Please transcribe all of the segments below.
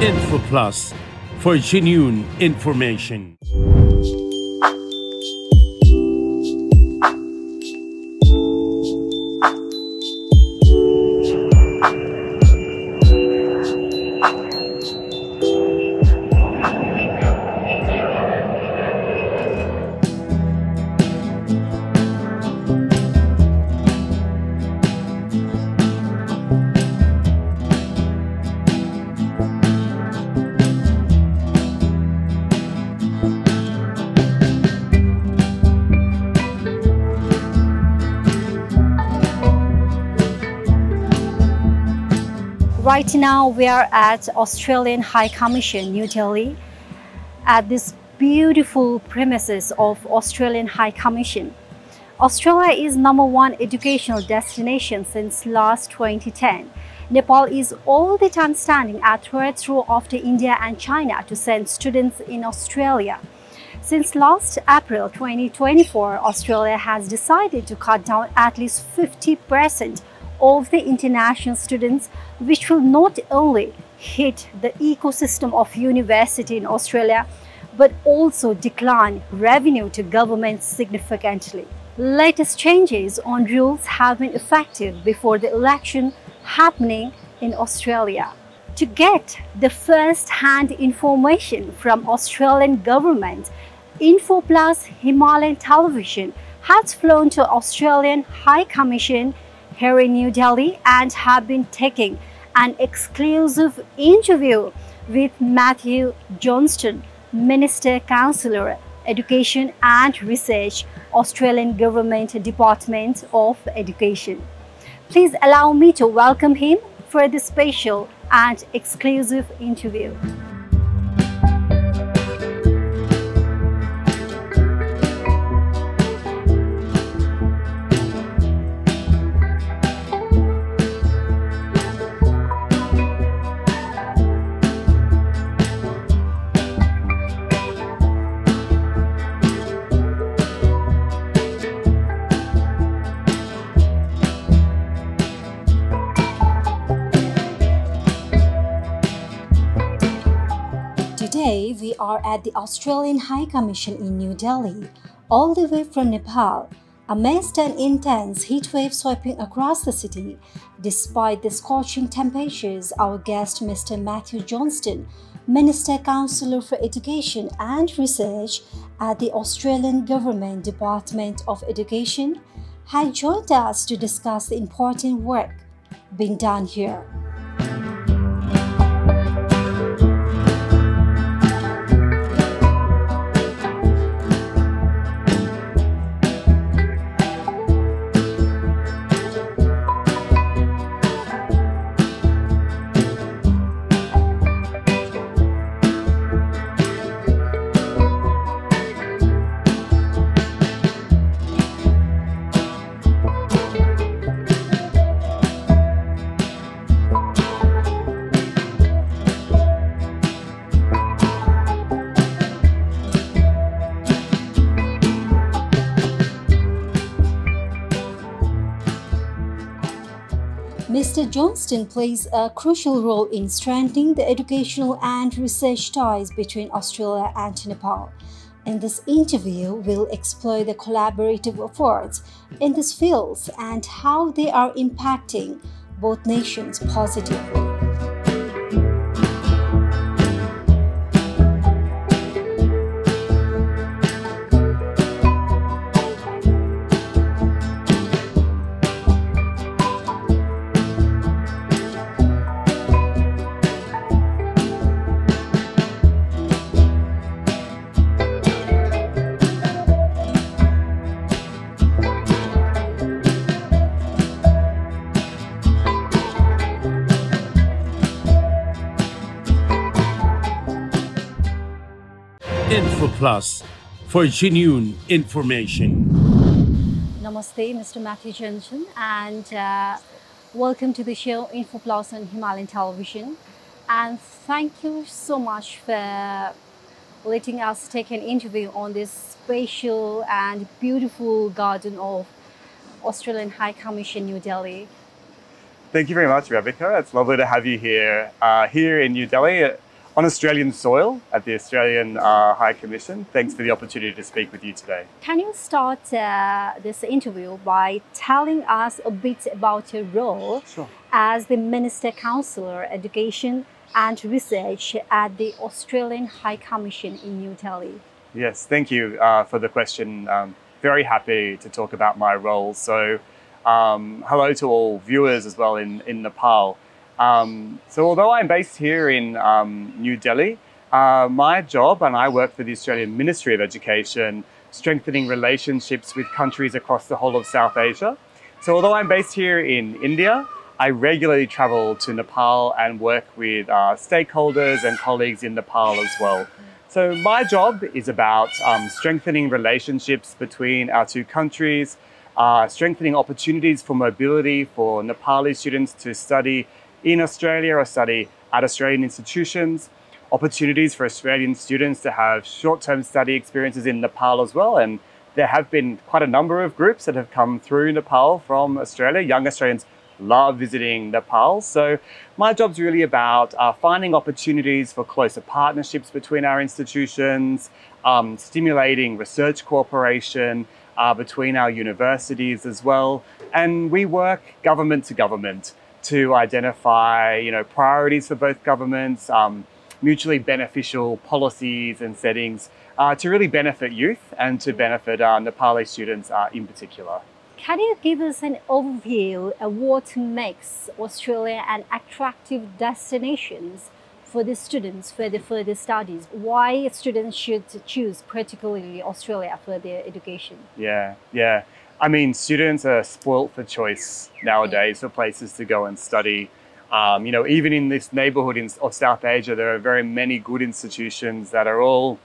Info Plus for genuine information. Right now we are at Australian High Commission, New Delhi, at this beautiful premises of Australian High Commission. Australia is #1 educational destination since last 2010. Nepal is all the time standing at third row after India and China to send students in Australia. Since last April 2024, Australia has decided to cut down at least 50% of the international students, which will not only hit the ecosystem of university in Australia, but also decline revenue to government significantly. Latest changes on rules have been effective before the election happening in Australia. To get the first-hand information from Australian government, Info Plus Himalaya Television has flown to Australian High Commission here in New Delhi and have been taking an exclusive interview with Matthew Johnston, Minister Councillor, Education and Research, Australian Government Department of Education. Please allow me to welcome him for this special and exclusive interview. Today, we are at the Australian High Commission in New Delhi, all the way from Nepal, amidst an intense heatwave sweeping across the city. Despite the scorching temperatures, our guest, Mr. Matthew Johnston, Minister Councillor for Education and Research at the Australian Government Department of Education, had joined us to discuss the important work being done here. Mr. Johnston plays a crucial role in strengthening the educational and research ties between Australia and Nepal. In this interview, we'll explore the collaborative efforts in these fields and how they are impacting both nations positively. Info Plus for genuine information. Namaste, Mr. Matthew Johnston, and welcome to the show Info Plus on Himalaya Television. And thank you so much for letting us take an interview on this special and beautiful garden of Australian High Commission, New Delhi. Thank you very much, Rebecca. It's lovely to have you here in New Delhi. on Australian soil at the Australian High Commission. Thanks for the opportunity to speak with you today. Can you start this interview by telling us a bit about your role as the Minister Councillor Education and Research at the Australian High Commission in New Delhi? Yes, thank you for the question. Very happy to talk about my role. So hello to all viewers as well in Nepal. So although I'm based here in New Delhi, my job, and I work for the Australian Ministry of Education, strengthening relationships with countries across the whole of South Asia. So although I'm based here in India, I regularly travel to Nepal and work with stakeholders and colleagues in Nepal as well. So my job is about strengthening relationships between our two countries, strengthening opportunities for mobility for Nepali students to study in Australia or study at Australian institutions, opportunities for Australian students to have short-term study experiences in Nepal as well. And there have been quite a number of groups that have come through Nepal from Australia. Young Australians love visiting Nepal. So my job's really about finding opportunities for closer partnerships between our institutions, stimulating research cooperation between our universities as well. And we work government to government to identify, priorities for both governments, mutually beneficial policies and settings to really benefit youth and to benefit Nepali students in particular. Can you give us an overview of what makes Australia an attractive destination for the students for the further studies? Why students should choose particularly Australia for their education? Yeah. I mean, students are spoilt for choice nowadays for places to go and study. Even in this neighborhood of South Asia, there are very many good institutions that are all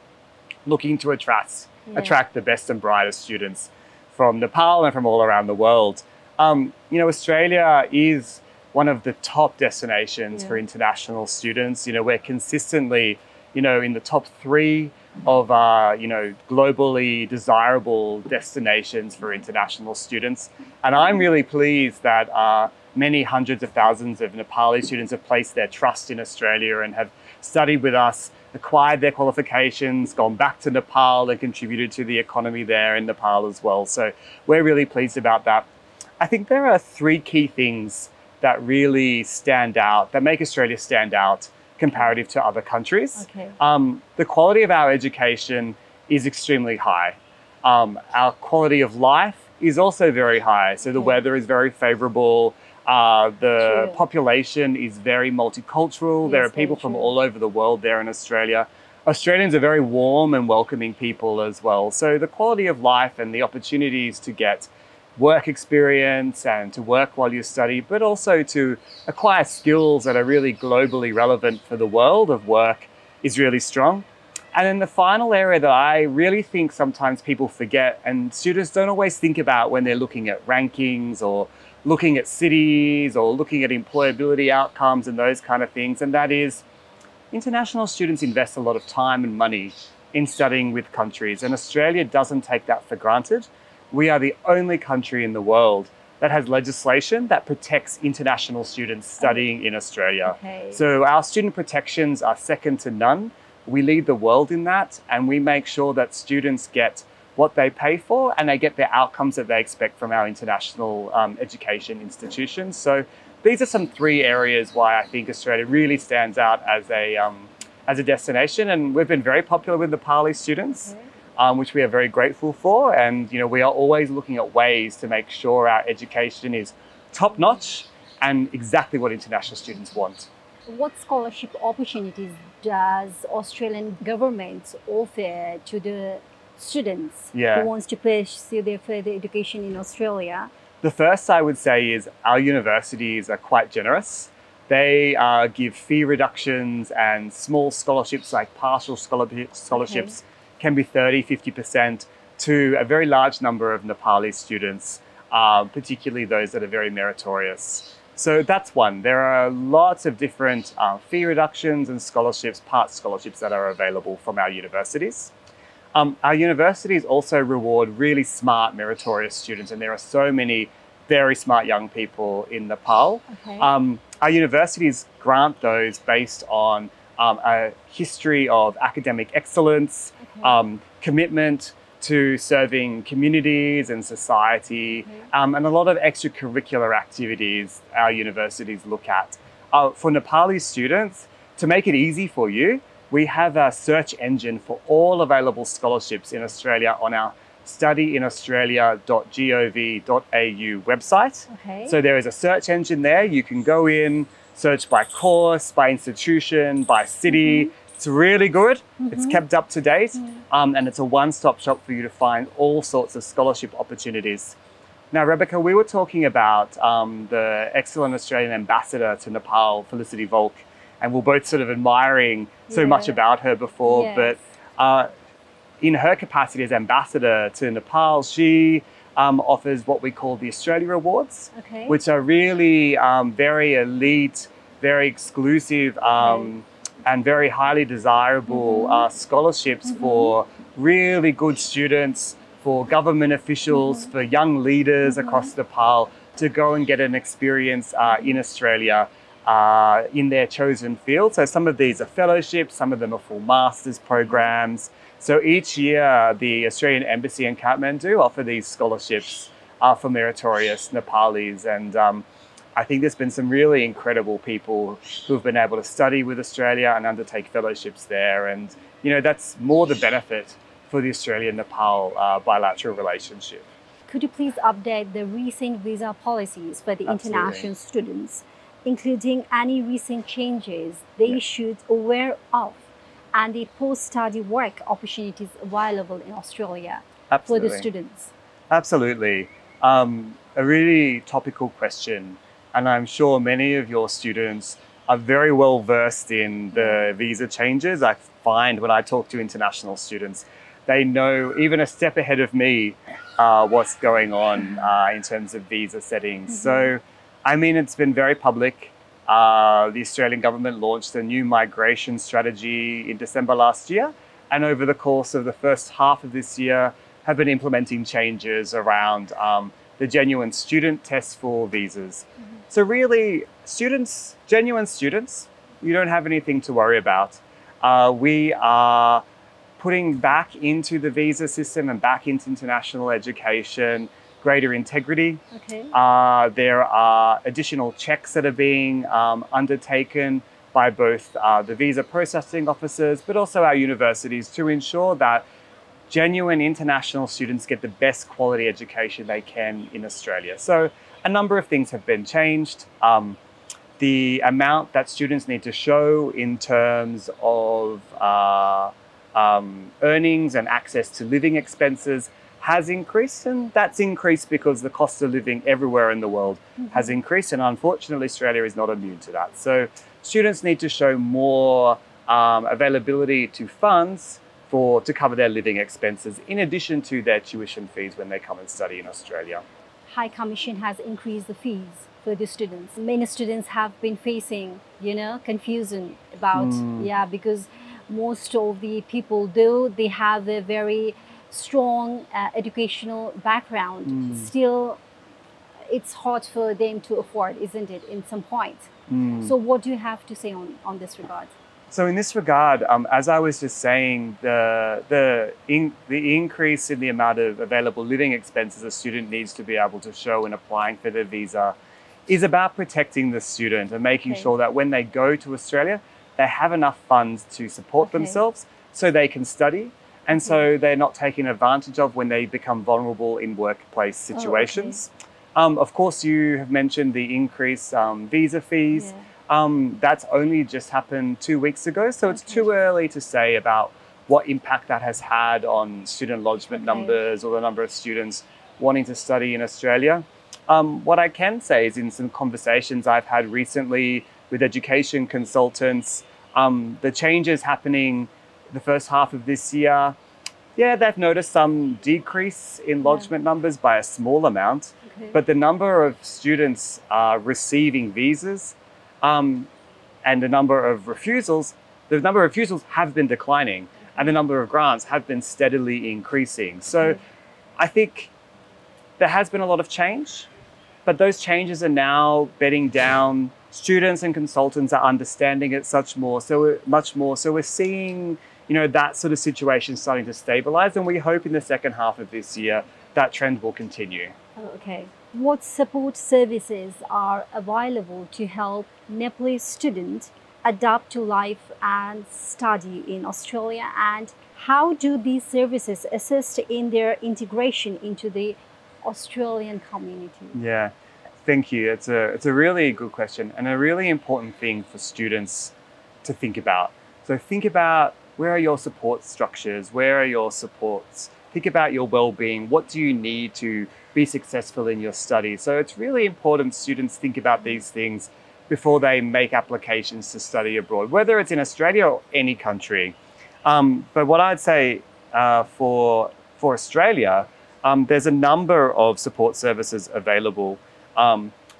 looking to attract the best and brightest students from Nepal and from all around the world. Australia is one of the top destinations for international students. We're consistently, in the top 3 of globally desirable destinations for international students. And I'm really pleased that many hundreds of thousands of Nepali students have placed their trust in Australia and have studied with us, acquired their qualifications, gone back to Nepal and contributed to the economy there in Nepal as well. So we're really pleased about that. I think there are 3 key things that really stand out, that make Australia stand out comparative to other countries. The quality of our education is extremely high. Our quality of life is also very high. So the weather is very favorable. The population is very multicultural. There are people from all over the world there in Australia. Australians are very warm and welcoming people as well. So the quality of life and the opportunities to get work experience and to work while you study, but also to acquire skills that are really globally relevant for the world of work is really strong. And then the final area that I really think sometimes people forget and students don't always think about when they're looking at rankings or looking at cities or looking at employability outcomes and those kind of things, and that is international students invest a lot of time and money in studying with countries, and Australia doesn't take that for granted. We are the only country in the world that has legislation that protects international students studying in Australia. So our student protections are second to none. We lead the world in that, and we make sure that students get what they pay for and they get the outcomes that they expect from our international education institutions. So these are some 3 areas why I think Australia really stands out as a destination, and we've been very popular with Nepali students. Which we are very grateful for. And, we are always looking at ways to make sure our education is top-notch and exactly what international students want. What scholarship opportunities does Australian government offer to the students who wants to pursue their further education in Australia? The first I would say is our universities are quite generous. They give fee reductions and small scholarships like partial scholarships can be 30–50% to a very large number of Nepali students, particularly those that are very meritorious. So that's one. There are lots of different fee reductions and scholarships, part scholarships that are available from our universities. Our universities also reward really smart, meritorious students, and there are so many very smart young people in Nepal. Our universities grant those based on a history of academic excellence, commitment to serving communities and society, and a lot of extracurricular activities our universities look at. For Nepali students, to make it easy for you, we have a search engine for all available scholarships in Australia on our studyinaustralia.gov.au website. So there is a search engine there. You can go in, search by course, by institution, by city. It's really good. It's kept up to date, and it's a one-stop shop for you to find all sorts of scholarship opportunities. Now, Rebecca, we were talking about the excellent Australian ambassador to Nepal, Felicity Volk, and we're both sort of admiring so much about her before, but in her capacity as ambassador to Nepal, she offers what we call the Australia Awards, which are really very elite, very exclusive, and very highly desirable scholarships for really good students, for government officials, for young leaders across Nepal to go and get an experience in Australia in their chosen field. So some of these are fellowships, some of them are full master's programs. So each year, the Australian Embassy in Kathmandu offer these scholarships for meritorious Nepalis. And I think there's been some really incredible people who have been able to study with Australia and undertake fellowships there. And, you know, that's more the benefit for the Australia-Nepal bilateral relationship. Could you please update the recent visa policies for the international students, including any recent changes they should aware of, and the post-study work opportunities available in Australia for the students? Absolutely. A really topical question. And I'm sure many of your students are very well versed in the visa changes. I find when I talk to international students, they know even a step ahead of me what's going on in terms of visa settings. So, I mean, it's been very public. The Australian government launched a new migration strategy in December last year. And over the course of the first half of this year, have been implementing changes around the genuine student test for visas. So really, students, genuine students, you don't have anything to worry about. We are putting back into the visa system and back into international education greater integrity. There are additional checks that are being undertaken by both the visa processing officers, but also our universities to ensure that genuine international students get the best quality education they can in Australia. So a number of things have been changed. The amount that students need to show in terms of earnings and access to living expenses has increased, and that's increased because the cost of living everywhere in the world has increased, and unfortunately Australia is not immune to that. So students need to show more availability to funds to cover their living expenses in addition to their tuition fees when they come and study in Australia. High Commission has increased the fees for the students. Many students have been facing, you know, confusion about, because most of the people, though they have a very strong educational background, still it's hard for them to afford, isn't it, in some point? So what do you have to say on this regard? So in this regard, as I was just saying, the increase in the amount of available living expenses a student needs to be able to show in applying for their visa is about protecting the student and making sure that when they go to Australia, they have enough funds to support themselves so they can study, and so they're not taken advantage of when they become vulnerable in workplace situations. Of course, you have mentioned the increased visa fees. That's only just happened 2 weeks ago, so it's too early to say about what impact that has had on student lodgement numbers or the number of students wanting to study in Australia. What I can say is in some conversations I've had recently with education consultants, the changes happening the first half of this year, they've noticed some decrease in lodgement numbers by a small amount, but the number of students receiving visas and the number of refusals have been declining, and the number of grants have been steadily increasing. So I think there has been a lot of change, but those changes are now bedding down students and consultants are understanding it much more. So we're seeing, you know, that sort of situation starting to stabilize, and we hope in the second half of this year that trend will continue. Okay. What support services are available to help Nepalese students adapt to life and study in Australia, and how do these services assist in their integration into the Australian community? Yeah, thank you. It's a really good question and a really important thing for students to think about. So think about, where are your support structures? Where are your supports? Think about your well-being. What do you need to be successful in your studies? So it's really important students think about these things before they make applications to study abroad, whether it's in Australia or any country. But what I'd say for Australia, there's a number of support services available.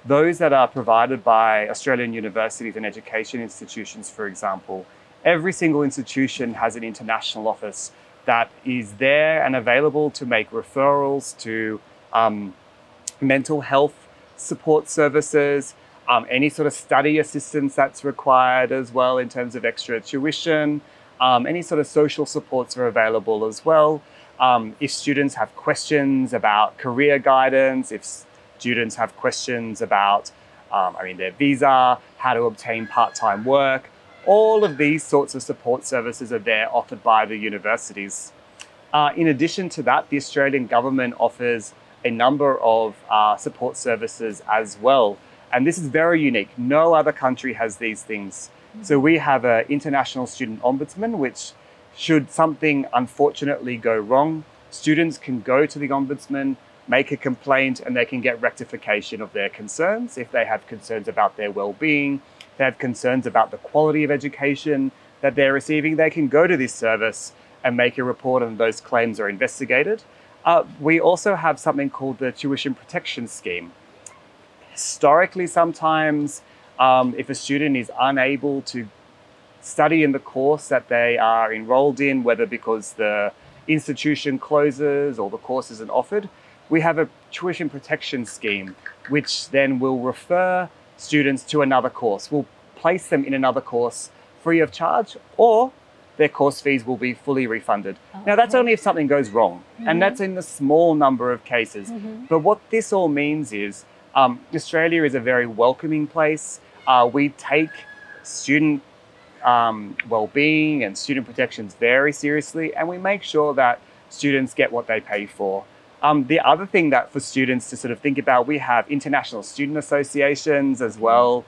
Those that are provided by Australian universities and education institutions, for example. Every single institution has an international office that is there and available to make referrals to mental health support services, any sort of study assistance that's required as well in terms of extra tuition, any sort of social supports are available as well. If students have questions about career guidance, if students have questions about their visa, how to obtain part-time work, all of these sorts of support services are there offered by the universities. In addition to that, the Australian government offers a number of support services as well. And this is very unique. No other country has these things. So we have an international student ombudsman, which should something unfortunately go wrong, students can go to the ombudsman, make a complaint, and they can get rectification of their concerns. If they have concerns about their well-being, they have concerns about the quality of education that they're receiving, they can go to this service and make a report, and those claims are investigated. We also have something called the Tuition Protection Scheme. Historically, sometimes if a student is unable to study in the course that they are enrolled in, whether because the institution closes or the course isn't offered, we have a tuition protection scheme, which then will refer students to another course. We'll place them in another course free of charge, or their course fees will be fully refunded. Okay. Now, that's only if something goes wrong, and that's in the small number of cases. But what this all means is Australia is a very welcoming place. We take student well-being and student protections very seriously, and we make sure that students get what they pay for. The other thing that for students to sort of think about, we have international student associations as well,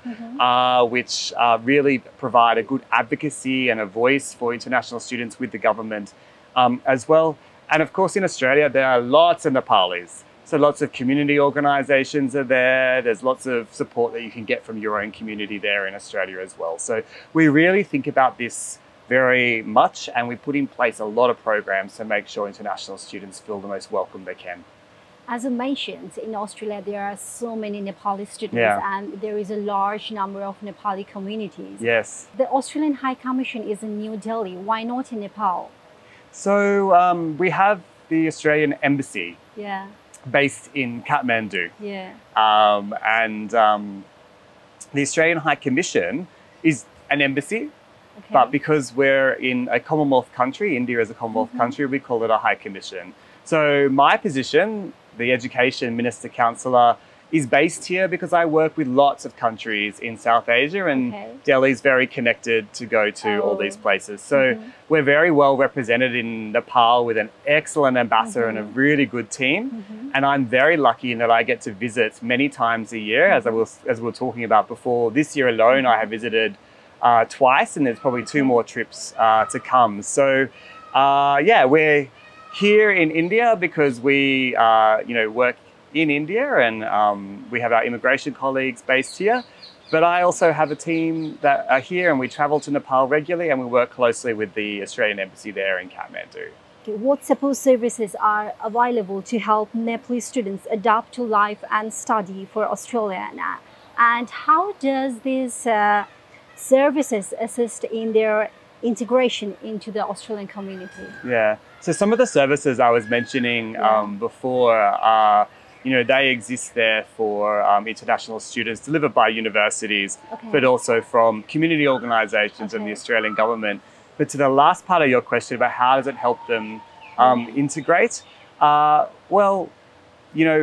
which really provide a good advocacy and a voice for international students with the government as well. And of course, in Australia, there are lots of Nepalis. So lots of community organisations are there. There's lots of support that you can get from your own community there in Australia as well. So we really think about this very much, and we put in place a lot of programs to make sure international students feel the most welcome they can. As I mentioned, in Australia, there are so many Nepali students, and there is a large number of Nepali communities. Yes. The Australian High Commission is in New Delhi. Why not in Nepal? So we have the Australian Embassy based in Kathmandu. The Australian High Commission is an embassy. But because we're in a Commonwealth country, India is a Commonwealth country, we call it a High Commission. So my position, the Education Minister Councillor, is based here because I work with lots of countries in South Asia, and Delhi is very connected to go to all these places. So we're very well represented in Nepal with an excellent ambassador and a really good team. And I'm very lucky in that I get to visit many times a year, as we were talking about before. This year alone, I have visited twice, and there's probably 2 more trips to come. So we're here in India because we work in India, and we have our immigration colleagues based here. But I also have a team that are here, and we travel to Nepal regularly, and we work closely with the Australian Embassy there in Kathmandu. What support services are available to help Nepalese students adapt to life and study for Australia? And how does this services assist in their integration into the Australian community? Yeah, so some of the services I was mentioning before are they exist there for international students delivered by universities, Okay. but also from community organisations and the Australian government. But to the last part of your question about how does it help them integrate, well,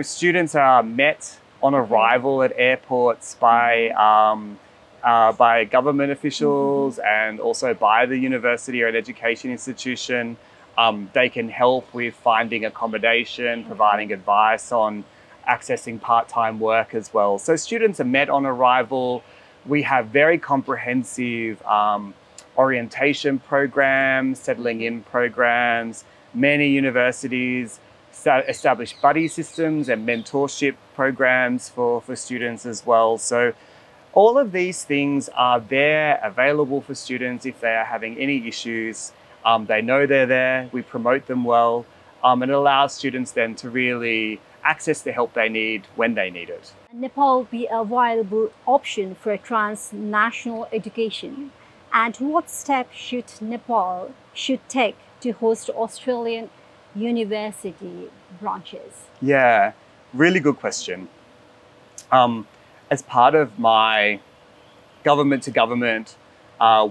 students are met on arrival at airports by government officials and also by the university or an education institution. They can help with finding accommodation, providing advice on accessing part-time work as well. So students are met on arrival. We have very comprehensive orientation programs, settling in programs. Many universities establish buddy systems and mentorship programs for students as well. So all of these things are there, available for students if they are having any issues. They know they're there, we promote them well, and it allows students then to really access the help they need when they need it. Nepal be a viable option for transnational education? And what steps should Nepal take to host Australian university branches? Yeah, really good question. As part of my government-to-government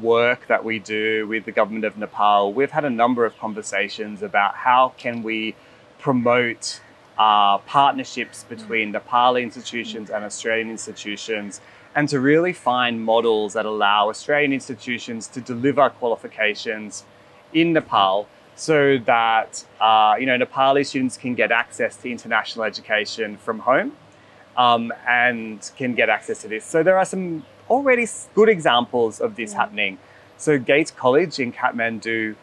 work that we do with the government of Nepal, we've had a number of conversations about how can we promote partnerships between Nepali institutions and Australian institutions, and to really find models that allow Australian institutions to deliver qualifications in Nepal so that Nepali students can get access to international education from home and can get access to this. So there are some already good examples of this happening. So Gates College in Kathmandu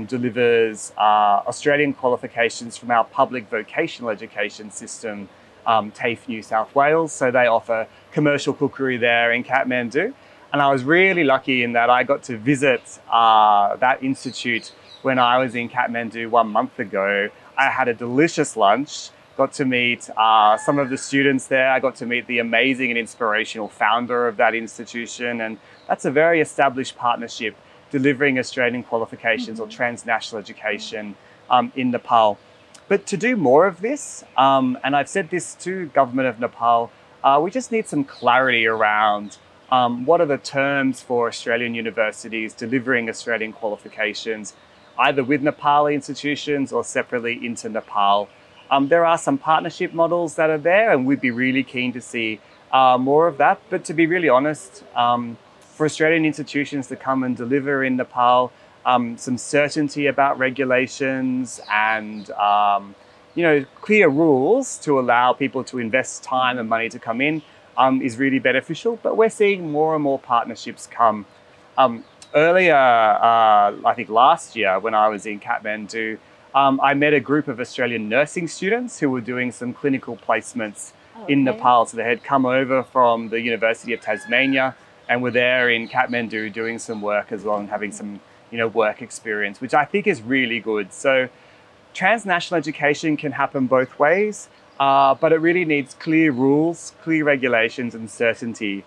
delivers Australian qualifications from our public vocational education system, TAFE New South Wales. So they offer commercial cookery there in Kathmandu. And I was really lucky in that I got to visit that institute when I was in Kathmandu 1 month ago. I had a delicious lunch, got to meet some of the students there. I got to meet the amazing and inspirational founder of that institution. And that's a very established partnership delivering Australian qualifications or transnational education in Nepal. But to do more of this, and I've said this to government of Nepal, we just need some clarity around what are the terms for Australian universities delivering Australian qualifications, either with Nepali institutions or separately into Nepal. There are some partnership models that are there, and we'd be really keen to see more of that. But to be really honest, for Australian institutions to come and deliver in Nepal, some certainty about regulations and clear rules to allow people to invest time and money to come in is really beneficial. But we're seeing more and more partnerships come. Earlier, I think last year when I was in Kathmandu, I met a group of Australian nursing students who were doing some clinical placements in Nepal. So they had come over from the University of Tasmania and were there in Kathmandu doing some work as well and having some work experience, which I think is really good. So transnational education can happen both ways, but it really needs clear rules, clear regulations and certainty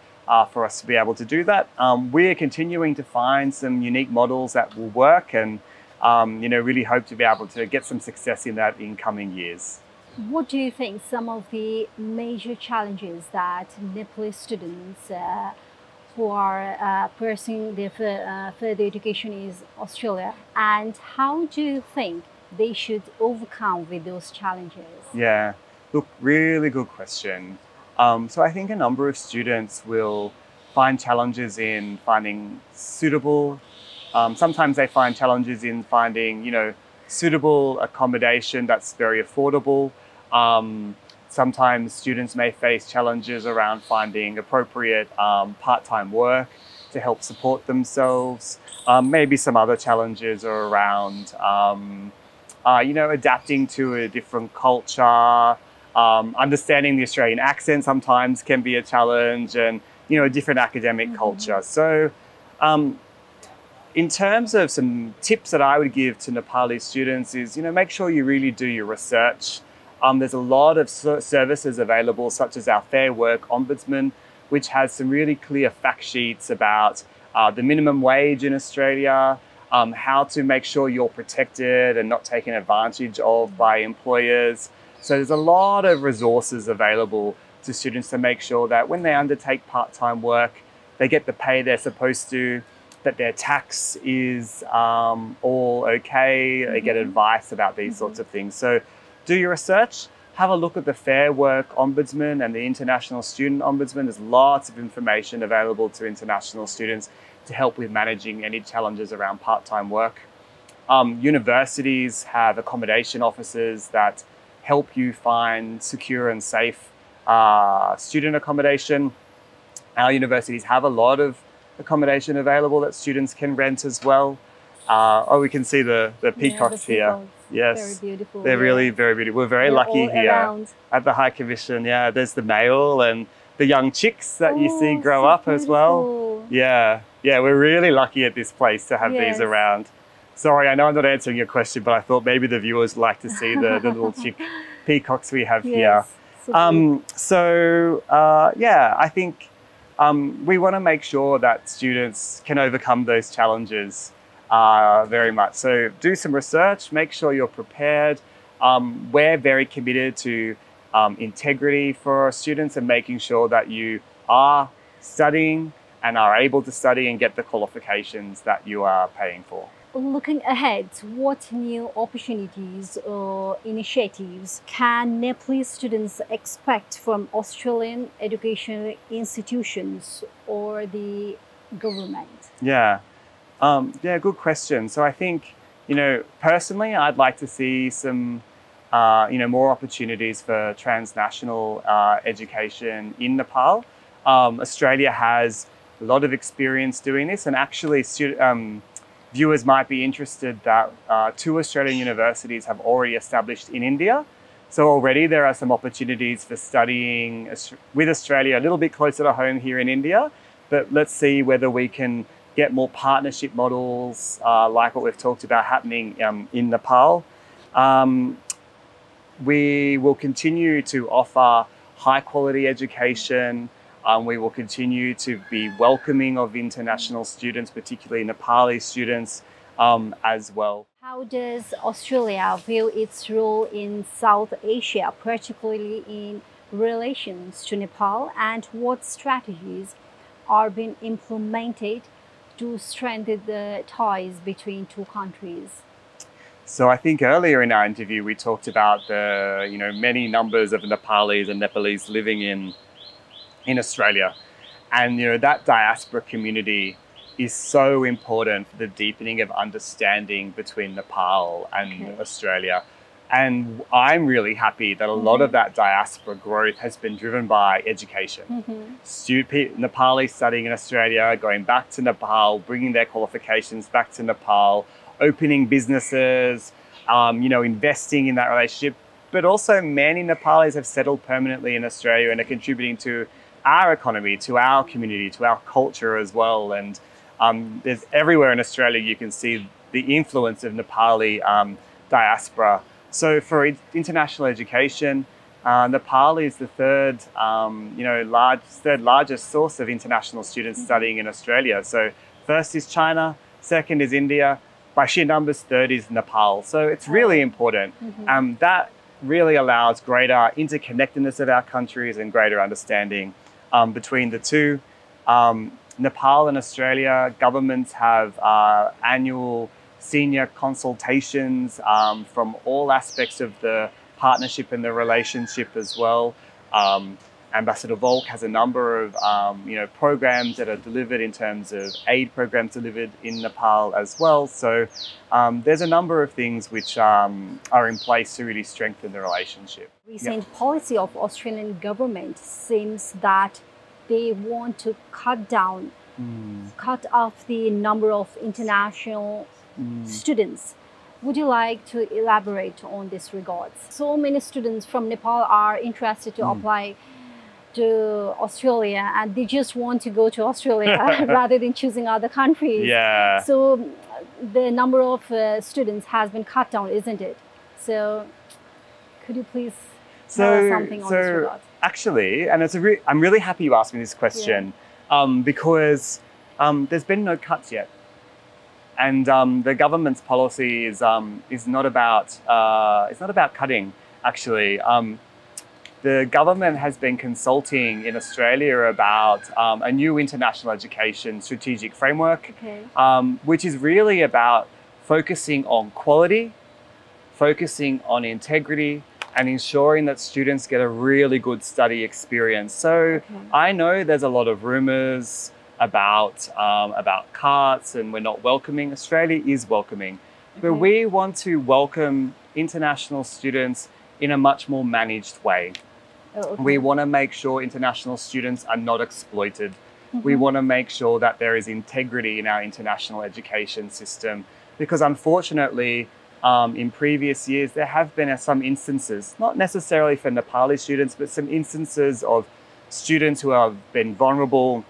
for us to be able to do that. We're continuing to find some unique models that will work and really hope to be able to get some success in that in coming years. What do you think some of the major challenges that Nepalese students who are pursuing their further education in Australia, and how do you think they should overcome with those challenges? Yeah, look, really good question. So I think a number of students will find challenges in finding suitable. Sometimes they find challenges in finding, suitable accommodation that's very affordable. Sometimes students may face challenges around finding appropriate part-time work to help support themselves. Maybe some other challenges are around, adapting to a different culture. Understanding the Australian accent sometimes can be a challenge, and, a different academic culture. So in terms of some tips that I would give to Nepali students is, make sure you really do your research. There's a lot of services available, such as our Fair Work Ombudsman, which has some really clear fact sheets about the minimum wage in Australia, how to make sure you're protected and not taken advantage of by employers. So there's a lot of resources available to students to make sure that when they undertake part-time work, they get the pay they're supposed to, that their tax is all okay, they get advice about these sorts of things. So do your research, have a look at the Fair Work Ombudsman and the International Student Ombudsman. There's lots of information available to international students to help with managing any challenges around part-time work. Universities have accommodation officers that help you find secure and safe student accommodation. Our universities have a lot of accommodation available that students can rent as well. Oh, we can see the peacocks here. Yes, very beautiful. They're really very beautiful. We're very lucky here at the High Commission. Yeah, there's the male and the young chicks that you see grow up as well. Yeah, we're really lucky at this place to have these around. Sorry, I know I'm not answering your question, but I thought maybe the viewers like to see the little chick peacocks we have here. I think we want to make sure that students can overcome those challenges very much. So do some research, make sure you're prepared. We're very committed to integrity for our students and making sure that you are studying and are able to study and get the qualifications that you are paying for. Looking ahead, what new opportunities or initiatives can Nepalese students expect from Australian educational institutions or the government? Good question. So I think, personally, I'd like to see some, more opportunities for transnational education in Nepal. Australia has a lot of experience doing this, and actually viewers might be interested that 2 Australian universities have already established in India. So already there are some opportunities for studying with Australia a little bit closer to home here in India, but let's see whether we can get more partnership models like what we've talked about happening in Nepal. We will continue to offer high quality education. We will continue to be welcoming of international students, particularly Nepali students as well. How does Australia view its role in South Asia, particularly in relations to Nepal, and what strategies are being implemented to strengthen the ties between 2 countries? So I think earlier in our interview, we talked about the many numbers of Nepalis and Nepalese living in Australia. And that diaspora community is so important for the deepening of understanding between Nepal and Australia. And I'm really happy that a lot of that diaspora growth has been driven by education. Nepalis studying in Australia, going back to Nepal, bringing their qualifications back to Nepal, opening businesses, investing in that relationship. But also many Nepalis have settled permanently in Australia and are contributing to our economy, to our community, to our culture as well. And there's everywhere in Australia you can see the influence of Nepali diaspora. So for international education, Nepal is the third largest source of international students studying in Australia. So first is China, second is India, by sheer numbers, third is Nepal. So it's really important. That really allows greater interconnectedness of our countries and greater understanding between the two. Nepal and Australia governments have annual senior consultations from all aspects of the partnership and the relationship as well. Ambassador Volk has a number of programs that are delivered in terms of aid programs delivered in Nepal as well. So there's a number of things which are in place to really strengthen the relationship. Recent policy of Australian government seems that they want to cut off the number of international students. Would you like to elaborate on this regards? So many students from Nepal are interested to apply to Australia, and they just want to go to Australia rather than choosing other countries. So the number of students has been cut down, isn't it? So could you please tell us something on this regard? Actually, and I'm really happy you asked me this question because there's been no cuts yet. And the government's policy is not about cutting. actually. The government has been consulting in Australia about a new international education strategic framework, which is really about focusing on quality, focusing on integrity, and ensuring that students get a really good study experience. So I know there's a lot of rumors about carts and we're not welcoming. Australia is welcoming, but we want to welcome international students in a much more managed way. We want to make sure international students are not exploited. We want to make sure that there is integrity in our international education system, because unfortunately, in previous years, there have been some instances, not necessarily for Nepali students, but some instances of students who have been vulnerable,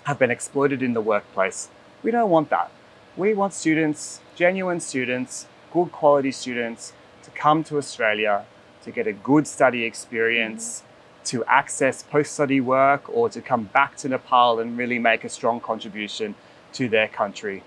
have been exploited in the workplace. We don't want that. We want students, genuine students, good quality students, to come to Australia to get a good study experience, to access post-study work, or to come back to Nepal and really make a strong contribution to their country.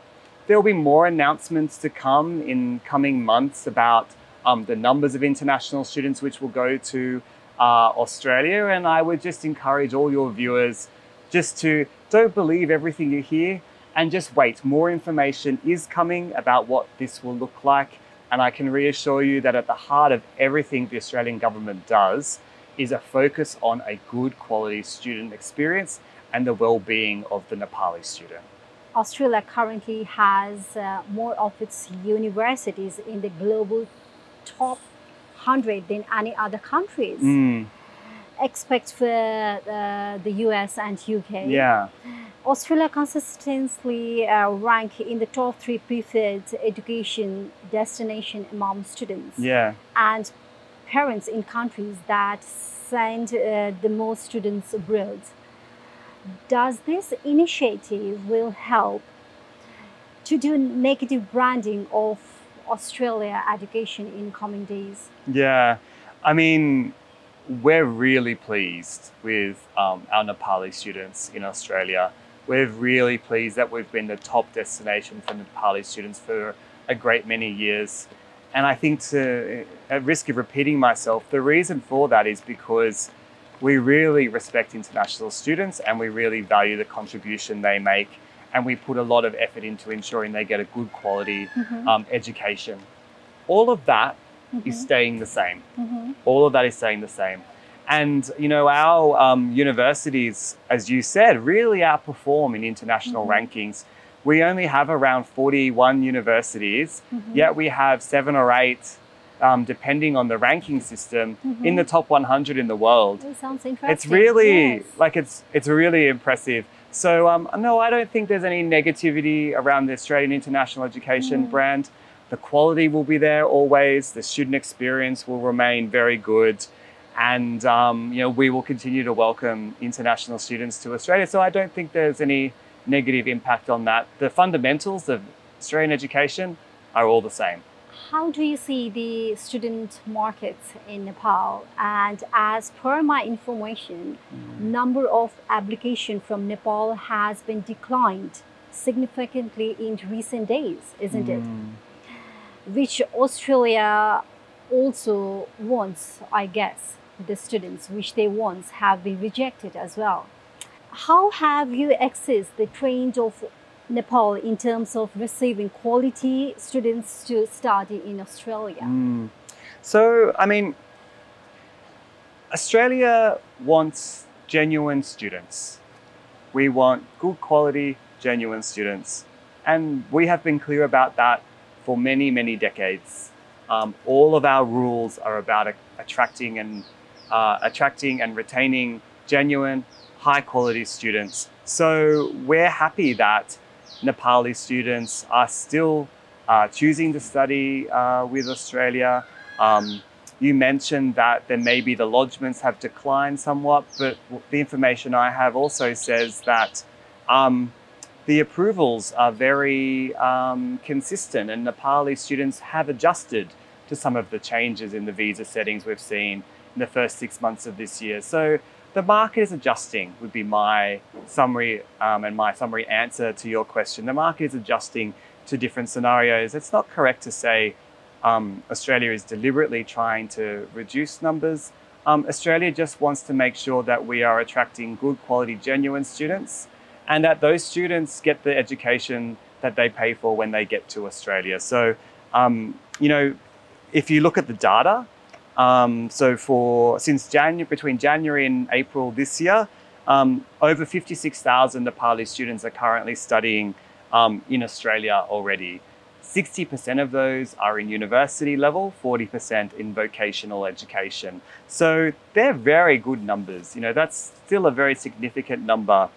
There will be more announcements to come in coming months about the numbers of international students which will go to Australia. And I would just encourage all your viewers just to don't believe everything you hear and just wait. More information is coming about what this will look like. And I can reassure you that at the heart of everything the Australian government does is a focus on a good quality student experience and the well-being of the Nepali student. Australia currently has more of its universities in the global top 100 than any other countries, except for the US and UK. Yeah. Australia consistently rank in the top 3 preferred education destination among students and parents in countries that send the most students abroad. Does this initiative will help to do negative branding of Australia education in coming days? Yeah, I mean, we're really pleased with our Nepali students in Australia. We're really pleased that we've been the top destination for Nepali students for a great many years. And I think, at risk of repeating myself, the reason for that is because we really respect international students and we really value the contribution they make, and we put a lot of effort into ensuring they get a good quality education. All of that is staying the same. All of that is staying the same. And, you know, our universities, as you said, really outperform in international rankings. We only have around 41 universities, yet we have 7 or 8, depending on the ranking system, in the top 100 in the world. That sounds interesting. It's really, it's really impressive. So no, I don't think there's any negativity around the Australian international education brand. The quality will be there always. The student experience will remain very good. And you know, we will continue to welcome international students to Australia. So I don't think there's any negative impact on that. The fundamentals of Australian education are all the same. How do you see the student market in Nepal? And as per my information, number of applications from Nepal has been declined significantly in recent days, isn't it? Which Australia also wants, I guess, the students, which they once have been rejected as well. How have you accessed the trend of Nepal in terms of receiving quality students to study in Australia? So, I mean, Australia wants genuine students. We want good quality, genuine students. And we have been clear about that for many, many decades. All of our rules are about attracting and retaining genuine, high quality students. So we're happy that Nepali students are still choosing to study with Australia. You mentioned that there may be the lodgements have declined somewhat, but the information I have also says that the approvals are very consistent, and Nepali students have adjusted to some of the changes in the visa settings we've seen in the first 6 months of this year. So the market is adjusting, would be my summary and my summary answer to your question. The market is adjusting to different scenarios. It's not correct to say Australia is deliberately trying to reduce numbers. Australia just wants to make sure that we are attracting good quality, genuine students, and that those students get the education that they pay for when they get to Australia. So, you know, if you look at the data, between January and April this year, over 56,000 Nepali students are currently studying in Australia already. 60% of those are in university level, 40% in vocational education. So they're very good numbers. You know, that's still a very significant number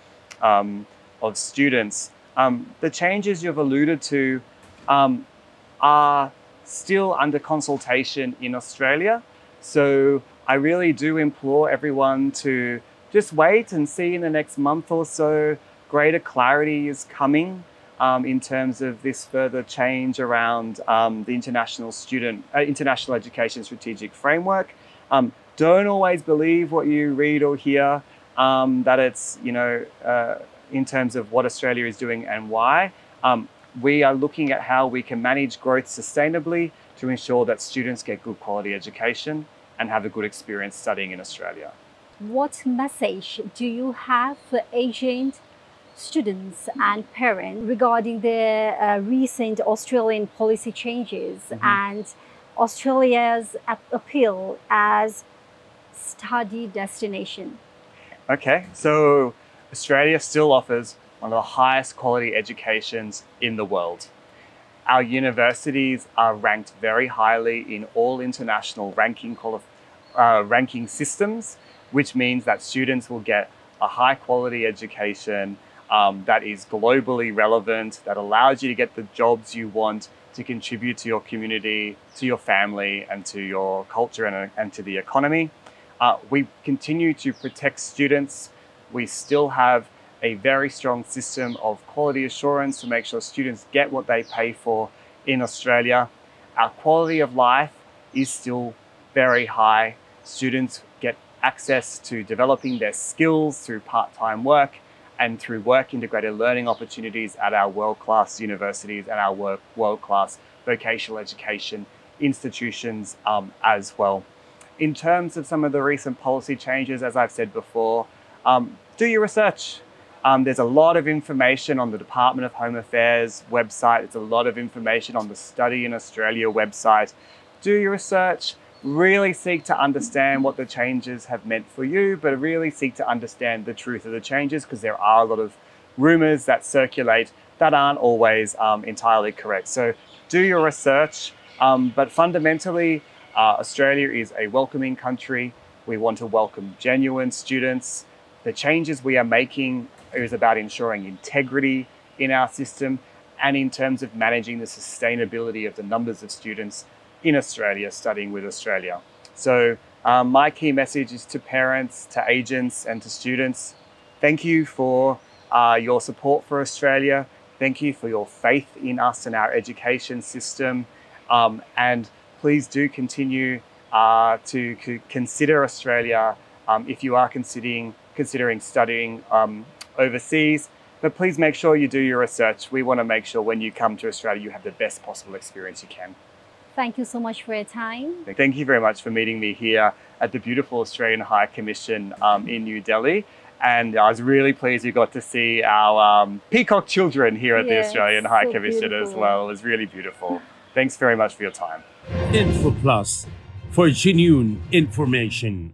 of students. The changes you've alluded to are still under consultation in Australia. So I really do implore everyone to just wait and see in the next month or so. Greater clarity is coming in terms of this further change around the international education strategic framework. Don't always believe what you read or hear, that it's, you know, in terms of what Australia is doing and why. We are looking at how we can manage growth sustainably to ensure that students get good quality education and have a good experience studying in Australia. What message do you have for Asian students and parents regarding the recent Australian policy changes and Australia's appeal as study destination? Okay, so Australia still offers one of the highest quality educations in the world. Our universities are ranked very highly in all international ranking systems, which means that students will get a high quality education that is globally relevant, that allows you to get the jobs you want to contribute to your community, to your family, and to your culture and to the economy. We continue to protect students. We still have a very strong system of quality assurance to make sure students get what they pay for in Australia. Our quality of life is still very high. Students get access to developing their skills through part-time work and through work integrated learning opportunities at our world-class universities and our world-class vocational education institutions as well. In terms of some of the recent policy changes, as I've said before, do your research. There's a lot of information on the Department of Home Affairs website. There's a lot of information on the Study in Australia website. Do your research. Really seek to understand what the changes have meant for you, but really seek to understand the truth of the changes, because there are a lot of rumors that circulate that aren't always entirely correct. So do your research, but fundamentally, Australia is a welcoming country. We want to welcome genuine students. The changes we are making is about ensuring integrity in our system and in terms of managing the sustainability of the numbers of students in Australia studying with Australia. So my key message is to parents, to agents, and to students. Thank you for your support for Australia. Thank you for your faith in us and our education system. And please do continue to consider Australia if you are considering studying overseas. But please make sure you do your research. We want to make sure when you come to Australia, you have the best possible experience you can. Thank you so much for your time. Thank you very much for meeting me here at the beautiful Australian High Commission in New Delhi. And I was really pleased you got to see our peacock children here at the Australian High Commission as well. It was really beautiful. Thanks very much for your time. Info Plus, for genuine information.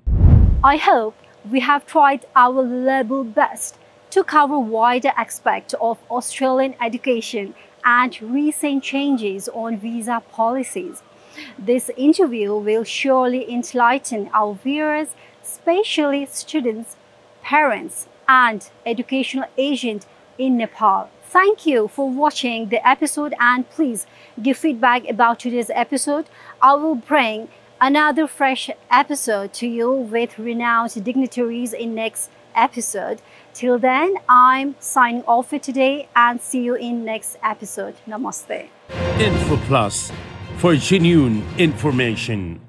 I hope we have tried our level best to cover wider aspects of Australian education and recent changes on visa policies. This interview will surely enlighten our viewers, especially students, parents, and educational agents in Nepal. Thank you for watching the episode, and please give feedback about today's episode. I will bring another fresh episode to you with renowned dignitaries in next episode. Till then, I'm signing off for today and see you in next episode. Namaste. Info Plus, for genuine information.